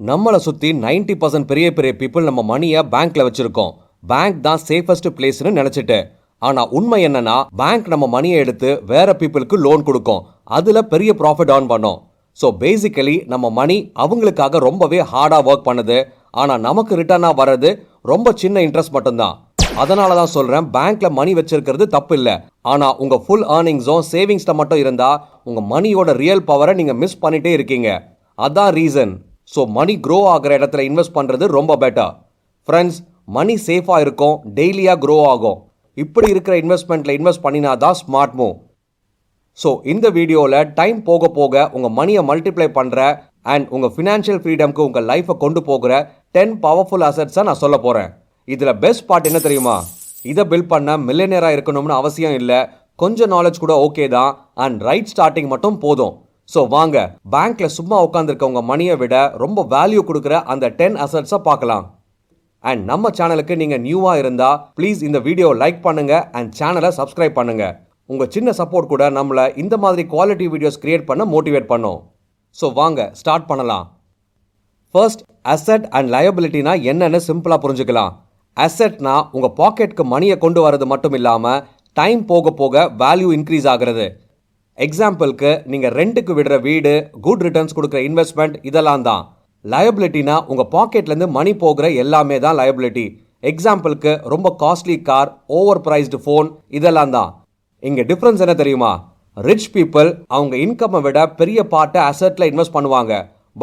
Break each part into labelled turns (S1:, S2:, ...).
S1: நம்மளை சுற்றி 90% பெரிய பெரிய பீப்புள் நம்ம மணியை பேங்க்ல வச்சிருக்கோம். பேங்க் தான் சேஃபஸ்ட் பிளேஸ்னு நினைச்சிட்டு. ஆனால் உண்மை என்னன்னா, பேங்க் நம்ம மணியை எடுத்து வேற பீப்புளுக்கு லோன் கொடுக்கும். அதில் பெரிய ப்ராஃபிட் ஏர்ன் பண்ணோம். ஸோ பேசிக்கலி நம்ம மணி அவங்களுக்காக ரொம்பவே ஹார்டாக ஒர்க் பண்ணுது. ஆனால் நமக்கு ரிட்டர்னாக வர்றது ரொம்ப சின்ன இன்ட்ரெஸ்ட் மட்டும்தான். அதனால தான் சொல்கிறேன், பேங்க்ல மணி வச்சிருக்கிறது தப்பு இல்லை. ஆனால் உங்கள் ஃபுல் ஏர்னிங்ஸும் சேவிங்ஸில் மட்டும் இருந்தால் உங்கள் மணியோட ரியல் பவரை நீங்கள் மிஸ் பண்ணிட்டே இருக்கீங்க. அதான் ரீசன். ஸோ மணி க்ரோ ஆகிற இடத்துல இன்வெஸ்ட் பண்ணுறது ரொம்ப பெட்டர். ஃப்ரெண்ட்ஸ், மணி சேஃபாக இருக்கும், டெய்லியாக க்ரோ ஆகும். இப்படி இருக்கிற இன்வெஸ்ட்மெண்ட்டில் இன்வெஸ்ட் பண்ணினா தான் ஸ்மார்ட் மூவ். ஸோ இந்த வீடியோவில் டைம் போக போக உங்கள் மணியை மல்டிப்ளை பண்ணுற அண்ட் உங்கள் ஃபினான்ஷியல் ஃப்ரீடம்க்கு உங்கள் லைஃப்பை கொண்டு போகிற 10 பவர்ஃபுல் அசட்ஸை நான் சொல்ல போகிறேன். இதில் பெஸ்ட் பார்ட் என்ன தெரியுமா? இதை பில்ட் பண்ண மில்லியனராக இருக்கணும்னு அவசியம் இல்லை. கொஞ்சம் நாலேஜ் கூட ஓகே தான். அண்ட் ரைட் ஸ்டார்டிங் மட்டும் போதும். ஸோ வாங்க, பேங்க்ல சும்மா உட்காந்துருக்க உங்கள் மணியை விட ரொம்ப வேல்யூ கொடுக்குற அந்த 10 அசட்ஸை பார்க்கலாம். அண்ட் நம்ம சேனலுக்கு நீங்கள் நியூவாக இருந்தால் ப்ளீஸ் இந்த வீடியோ லைக் பண்ணுங்கள் அண்ட் சேனலை சப்ஸ்கிரைப் பண்ணுங்கள். உங்கள் சின்ன சப்போர்ட் கூட நம்மளை இந்த மாதிரி குவாலிட்டி வீடியோஸ் கிரியேட் பண்ண மோட்டிவேட் பண்ணும். ஸோ வாங்க ஸ்டார்ட் பண்ணலாம். ஃபர்ஸ்ட், அசட் அண்ட் லயபிலிட்டினா என்னன்னு சிம்பிளாக புரிஞ்சுக்கலாம். அசட்னா உங்கள் பாக்கெட்டுக்கு மணியை கொண்டு வரது மட்டும் இல்லாமல் டைம் போக போக வேல்யூ இன்க்ரீஸ் ஆகிறது. எக்ஸாம்பிளுக்கு நீங்கள் ரெண்ட்டுக்கு விடுற வீடு, குட் ரிட்டர்ன்ஸ் கொடுக்குற இன்வெஸ்ட்மெண்ட், இதெல்லாம் தான். லயபிலிட்டினா உங்கள் பாக்கெட்லேருந்து மணி போகிற எல்லாமே தான் லயபிலிட்டி. எக்ஸாம்பிளுக்கு ரொம்ப costly car, over priced phone, இதெல்லாம் தான். இங்கே டிஃப்ரென்ஸ் என்ன தெரியுமா? ரிச் பீப்புள் அவங்க இன்கம்மை விட பெரிய பார்ட்டை அசட்டில் இன்வெஸ்ட் பண்ணுவாங்க.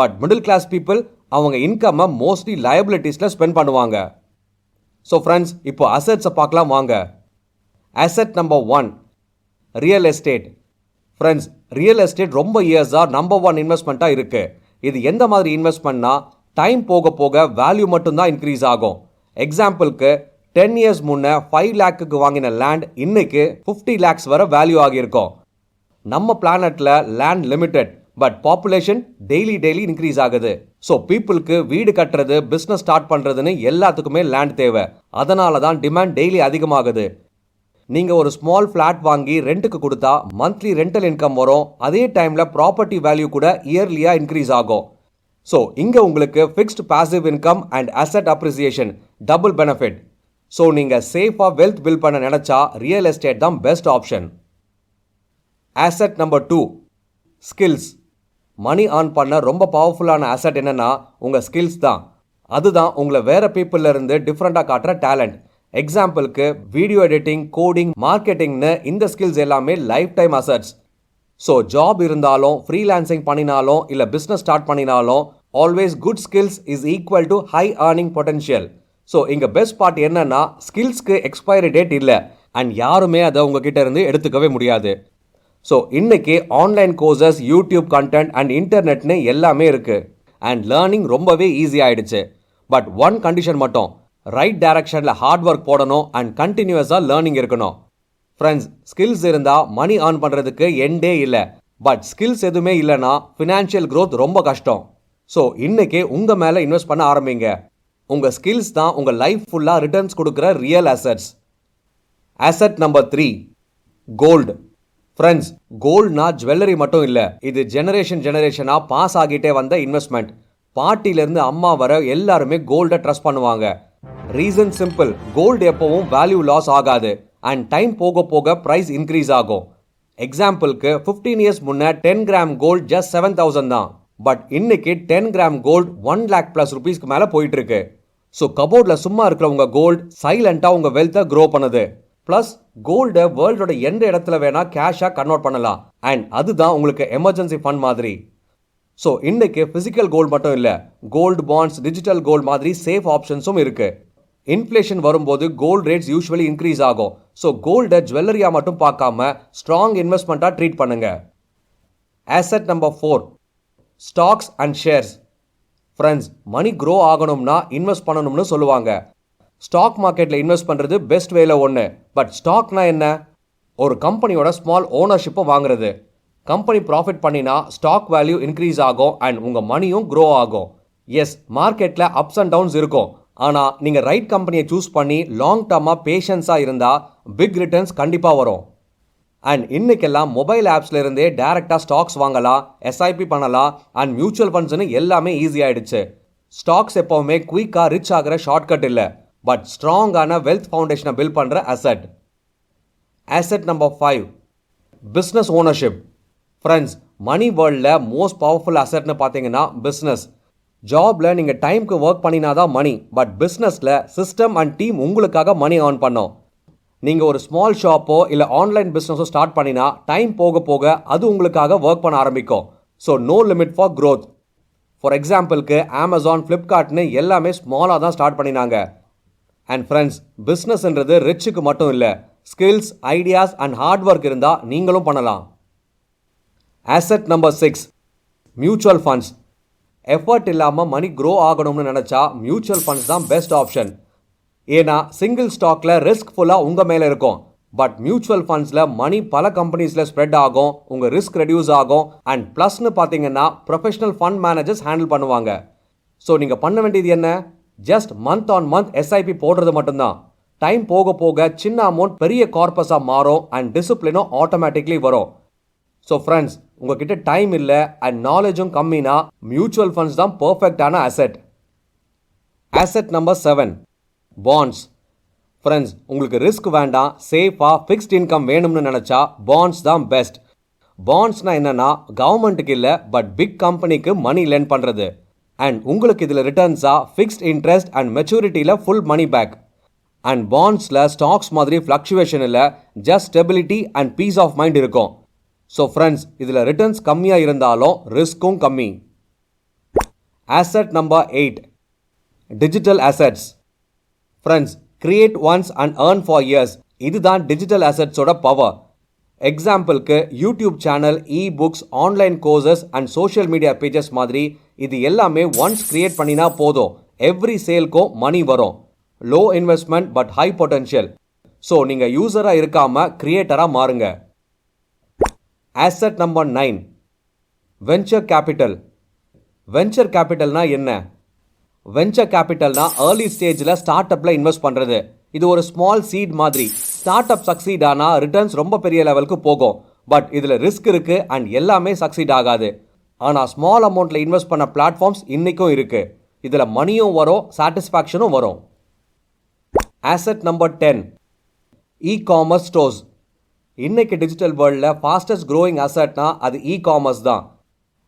S1: பட் மிடில் கிளாஸ் பீப்புள் அவங்க இன்கம்மை மோஸ்ட்லி லயபிலிட்டிஸில் ஸ்பெண்ட் பண்ணுவாங்க. ஸோ ஃப்ரெண்ட்ஸ், இப்போ அசட்ஸை பார்க்கலாம் வாங்க. Asset number 1, real estate. Friends, real estate ரொம்ப இயர்ஸாக நம்பர் 1 இன்வெஸ்ட்மெண்ட்டாக இருக்குது. இது எந்த மாதிரி இன்வெஸ்ட்மெண்ட்னா, டைம் போக போக வேல்யூ மட்டும்தான் இன்க்ரீஸ் ஆகும். எக்ஸாம்பிளுக்கு 10 இயர்ஸ் முன்னே 5 லேக்குக்கு வாங்கின லேண்ட் இன்னைக்கு 50 லேக்ஸ் வரை வேல்யூ ஆகியிருக்கும். நம்ம பிளானட்டில் land limited, but population daily increase ஆகுது. ஸோ பீப்புளுக்கு வீடு கட்டுறது, பிஸ்னஸ் ஸ்டார்ட் பண்ணுறதுன்னு எல்லாத்துக்குமே லேண்ட் தேவை. அதனால தான் டிமாண்ட் டெய்லி அதிகமாகுது. நீங்கள் ஒரு ஸ்மால் ஃப்ளாட் வாங்கி ரெண்ட்டுக்கு கொடுத்தா மந்த்லி ரெண்டல் இன்கம் வரும். அதே டைமில் ப்ராப்பர்ட்டி வேல்யூ கூட இயர்லியாக இன்க்ரீஸ் ஆகும். ஸோ இங்கே உங்களுக்கு fixed passive income and asset appreciation, double benefit. So நீங்கள் சேஃபாக வெல்த் பில்ட் பண்ண நினச்சா ரியல் எஸ்டேட் தான் best option. Asset number 2, skills. Money earn பண்ண ரொம்ப பவர்ஃபுல்லான அசட் என்னென்னா உங்கள் ஸ்கில்ஸ் தான். அதுதான் உங்களை வேறு பீப்புளிலேருந்து டிஃப்ரெண்ட்டாக காட்டுற டேலண்ட். எக்ஸாம்பிளுக்கு வீடியோ எடிட்டிங், கோடிங், மார்க்கெட்டிங்னு இந்த ஸ்கில்ஸ் எல்லாமே life time assets. So job இருந்தாலும், ஃப்ரீலான்சிங் பண்ணினாலும், இல்லை பிஸ்னஸ் ஸ்டார்ட் பண்ணினாலும், always good skills is equal to high earning potential. So இங்கே பெஸ்ட் பார்ட் என்னன்னா, ஸ்கில்ஸ்க்கு எக்ஸ்பைரி டேட் இல்லை அண்ட் யாருமே அதை உங்ககிட்ட இருந்து எடுத்துக்கவே முடியாது. ஸோ இன்னைக்கு online courses, YouTube content and இன்டர்நெட்னு எல்லாமே இருக்குது. அண்ட் லேர்னிங் ரொம்பவே ஈஸி ஆயிடுச்சு. பட் ஒன் கண்டிஷன் மட்டும், ரைட் டைரக்ஷனில் ஹார்ட் ஒர்க் போடணும் அண்ட் கண்டினியூஸாக லேர்னிங் இருக்கணும். ஃப்ரெண்ட்ஸ், ஸ்கில்ஸ் இருந்தால் மணி ஆன் பண்ணுறதுக்கு எண்டே இல்லை. பட் ஸ்கில்ஸ் எதுவுமே இல்லைன்னா ஃபினான்ஷியல் க்ரோத் ரொம்ப கஷ்டம். ஸோ இன்னைக்கு உங்கள் மேலே இன்வெஸ்ட் பண்ண ஆரம்பிங்க. உங்கள் ஸ்கில்ஸ் தான் உங்கள் லைஃப் ஃபுல்லாக ரிட்டர்ன்ஸ் கொடுக்குற real assets. Asset number 3, gold. Friends, கோல்ட்னா ஜுவல்லரி மட்டும் இல்லை, இது ஜெனரேஷனாக பாஸ் ஆகிட்டே வந்த இன்வெஸ்ட்மெண்ட். பாட்டிலேருந்து அம்மா வர எல்லாருமே கோல்டை ட்ரஸ்ட் பண்ணுவாங்க. ரீசன் சிம்பிள், கோல்டு எப்பவும் வேல்யூ லாஸ் ஆகாது அண்ட் டைம் போக போக ப்ரைஸ் இன்க்ரீஸ் ஆகும். எக்ஸாம்பிளுக்கு 15 இயர்ஸ் முன்னே 10 கிராம் கோல்டு ஜஸ்ட் 7,000 தான். பட் இன்னைக்கு 10 கிராம் கோல்டு 1 லேக் ப்ளஸ் ருபீஸ்க்கு மேலே போயிட்டு இருக்கு. ஸோ கபோர்டில் சும்மா இருக்கிற உங்கள் கோல்டு சைலண்டாக உங்கள் வெல்த்தை க்ரோ பண்ணுது. ப்ளஸ் கோல்டை வேர்ல்டோட எந்த இடத்துல வேணால் கேஷாக கன்வெர்ட் பண்ணலாம். அண்ட் அதுதான் உங்களுக்கு எமர்ஜென்சி ஃபண்ட் மாதிரி. ஸோ இன்னைக்கு ஃபிசிக்கல் கோல்டு மட்டும் இல்லை, கோல்டு பாண்ட்ஸ், டிஜிட்டல் கோல்டு மாதிரி சேஃப் ஆப்ஷன்ஸும் இருக்குது. இன்ஃப்ளேஷன் வரும்போது கோல்டு ரேட்ஸ் யூஸ்வலி இன்க்ரீஸ் ஆகும். ஸோ கோல்டை ஜுவல்லரியாக மட்டும் பார்க்காம ஸ்ட்ராங் இன்வெஸ்ட்மெண்ட்டாக ட்ரீட் பண்ணுங்க. Asset number 4, stocks and shares. Friends, money grow ஆகணும்னா இன்வெஸ்ட் பண்ணணும்னு சொல்லுவாங்க. ஸ்டாக் மார்க்கெட்டில் இன்வெஸ்ட் பண்ணுறது பெஸ்ட் வேலை ஒன்று. பட் ஸ்டாக்னா என்ன? ஒரு கம்பெனியோட ஸ்மால் ஓனர்ஷிப்பை வாங்குறது. கம்பெனி ப்ராஃபிட் பண்ணினா ஸ்டாக் வேல்யூ இன்க்ரீஸ் ஆகும் அண்ட் உங்கள் மணியும் க்ரோ ஆகும். எஸ், மார்க்கெட்டில் அப்ஸ் அண்ட் டவுன்ஸ் இருக்கும். ஆனால் நீங்கள் ரைட் கம்பெனியை சூஸ் பண்ணி லாங் டர்மாக பேஷன்ஸாக இருந்தால் பிக் ரிட்டர்ன்ஸ் கண்டிப்பாக வரும். அண்ட் இன்னைக்கெல்லாம் மொபைல் ஆப்ஸ்ல இருந்தே டைரக்டாக ஸ்டாக்ஸ் வாங்கலாம், எஸ்ஐபி பண்ணலாம் அண்ட் மியூச்சுவல் ஃபண்ட்ஸ்னு எல்லாமே ஈஸி ஆயிடுச்சு. ஸ்டாக்ஸ் எப்பவுமே குயிக்காக ரிச் ஆகிற ஷார்ட்கட் இல்லை, பட் ஸ்ட்ராங்கான வெல்த் ஃபவுண்டேஷனை பில்ட் பண்ணுற asset. Asset number 5, business ownership. Friends, money வேர்ல்டில் மோஸ்ட் பவர்ஃபுல் அசெட்னு பார்த்தீங்கன்னா பிஸ்னஸ். ஜாபில் நீங்கள் டைமுக்கு ஒர்க் பண்ணினாதான் மணி, பட் பிஸ்னஸில் சிஸ்டம் அண்ட் டீம் உங்களுக்காக மணி ஏர்ன் பண்ணோம். நீங்கள் ஒரு ஸ்மால் ஷாப்போ இல்லை ஆன்லைன் பிஸ்னஸோ ஸ்டார்ட் பண்ணினா டைம் போக போக அது உங்களுக்காக ஒர்க் பண்ண ஆரம்பிக்கும். So no limit for growth. For எக்ஸாம்பிளுக்கு அமேசான், ஃப்ளிப்கார்ட்னு எல்லாமே ஸ்மாலாக தான் ஸ்டார்ட் பண்ணினாங்க. அண்ட் ஃப்ரெண்ட்ஸ், பிஸ்னஸ்ன்றது ரிச்சுக்கு மட்டும் இல்லை, skills, ideas and hard work இருந்தால் நீங்களும் பண்ணலாம். Asset number 6, mutual funds. Effort இல்லாமல் மணி க்ரோ ஆகணும்னு நினச்சா மியூச்சுவல் ஃபண்ட்ஸ் தான் பெஸ்ட் ஆப்ஷன். ஏன்னா சிங்கிள் ஸ்டாக்கில் ரிஸ்க் ஃபுல்லாக உங்கள் மேலே இருக்கும், பட் மியூச்சுவல் ஃபண்ட்ஸில் மணி பல கம்பெனிஸில் ஸ்ப்ரெட் ஆகும், உங்கள் ரிஸ்க் ரெடியூஸ் ஆகும், அண்ட் ப்ளஸ்னு பார்த்தீங்கன்னா ப்ரொஃபஷனல் ஃபண்ட் மேனேஜர்ஸ் ஹேண்டில் பண்ணுவாங்க. ஸோ நீங்கள் பண்ண வேண்டியது என்ன? Just month on month SIP போடுறது மட்டும்தான். டைம் போக போக சின்ன அமௌண்ட் பெரிய கார்பஸாக மாறும் அண்ட் டிசிப்ளினும் ஆட்டோமேட்டிக்லி வரும். ஸோ ஃப்ரெண்ட்ஸ், உங்ககிட்ட டைம் இல்லை அண்ட் நாலேஜும் கம்மினா மியூச்சுவல் ஃபண்ட்ஸ் தான் பர்ஃபெக்டான asset. Asset number 7, bonds. Friends, உங்களுக்கு ரிஸ்க் வேண்டாம், சேஃபாக ஃபிக்ஸ்ட் இன்கம் வேணும்னு நினச்சா பாண்ட்ஸ் தான் பெஸ்ட். பாண்ட்ஸ்னால் என்னென்னா கவர்மெண்ட்டுக்கு இல்லை, பட் பிக் கம்பெனிக்கு மணி லெண்ட் பண்ணுறது. அண்ட் உங்களுக்கு இதில் ரிட்டர்ன்ஸாக ஃபிக்ஸ்ட் இன்ட்ரெஸ்ட் அண்ட் மெச்சூரிட்டியில் ஃபுல் மணி பேக். அண்ட் பாண்ட்ஸில் ஸ்டாக்ஸ் மாதிரி ஃப்ளக்சுவேஷன் இல்லை, just stability and peace of mind இருக்கும். ஸோ ஃப்ரெண்ட்ஸ், இதில் ரிட்டர்ன்ஸ் கம்மியாக இருந்தாலும் ரிஸ்க்கும் கம்மி. Asset number 8, digital assets. Friends, create once and earn for years. இதுதான் டிஜிட்டல் அசெட்ஸோட பவர். எக்ஸாம்பிளுக்கு YouTube channel, ebooks, online courses and social media pages மாதிரி இது எல்லாமே ஒன்ஸ் கிரியேட் பண்ணினா போதும், எவ்ரி சேல்க்கும் மணி வரும். Low investment but high potential. So நீங்கள் யூசராக இருக்காமல் கிரியேட்டராக மாறுங்க. Asset number 9, venture capital. Venture கேபிட்டல்னா என்ன? வெஞ்சர் கேபிட்டல்னா ஏர்லி ஸ்டேஜில் ஸ்டார்ட் அப்பில் இன்வெஸ்ட் பண்ணுறது. இது ஒரு ஸ்மால் சீட் மாதிரி. ஸ்டார்ட் அப் சக்சீட் ஆனால் ரிட்டர்ன்ஸ் ரொம்ப பெரிய லெவலுக்கு போகும், பட் இதில் ரிஸ்க் இருக்குது அண்ட் எல்லாமே சக்சீட் ஆகாது. ஆனால் ஸ்மால் அமௌண்ட்டில் இன்வெஸ்ட் பண்ண பிளாட்ஃபார்ம்ஸ் இன்றைக்கும் இருக்குது. இதில் மணியும் வரும், சாட்டிஸ்ஃபேக்ஷனும் வரும். Asset number 10, e-commerce stores. இன்னைக்கு டிஜிட்டல் வேர்ல்டில் ஃபாஸ்டஸ்ட் க்ரோயிங் அசெட்னா அது இ-காமர்ஸ் தான்.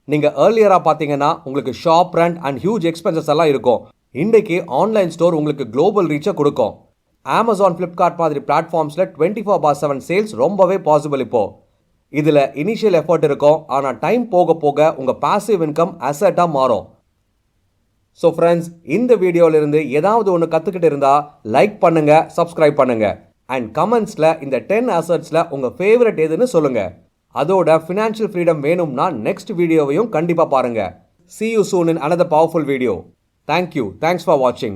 S1: நீங்கள் ஏர்லியராக பார்த்தீங்கன்னா உங்களுக்கு shop rent and huge expenses எல்லாம் இருக்கும். இன்றைக்கி ஆன்லைன் ஸ்டோர் உங்களுக்கு குளோபல் ரீச்சை கொடுக்கும். அமேசான், ஃப்ளிப்கார்ட் மாதிரி பிளாட்ஃபார்ம்ஸில் 24/7 சேல்ஸ் ரொம்பவே பாசிபிள் இப்போது. இதில் இனிஷியல் எஃபர்ட் இருக்கும், ஆனால் டைம் போக போக உங்கள் பாசிவ் இன்கம் அசெட்டாக மாறும். ஸோ ஃப்ரெண்ட்ஸ், இந்த வீடியோவிலிருந்து ஏதாவது ஒன்று கற்றுக்கிட்டு இருந்தால் லைக் பண்ணுங்கள், சப்ஸ்கிரைப் பண்ணுங்கள் அண்ட் கமெண்ட்ஸில் இந்த 10 அசெட்ஸில் உங்கள் ஃபேவரட் எதுன்னு சொல்லுங்கள். அதோட ஃபினான்ஷியல் ஃப்ரீடம் வேணும்னா நெக்ஸ்ட் வீடியோவையும் கண்டிப்பாக பாருங்கள். See you soon in another powerful video. Thank you. Thanks for watching.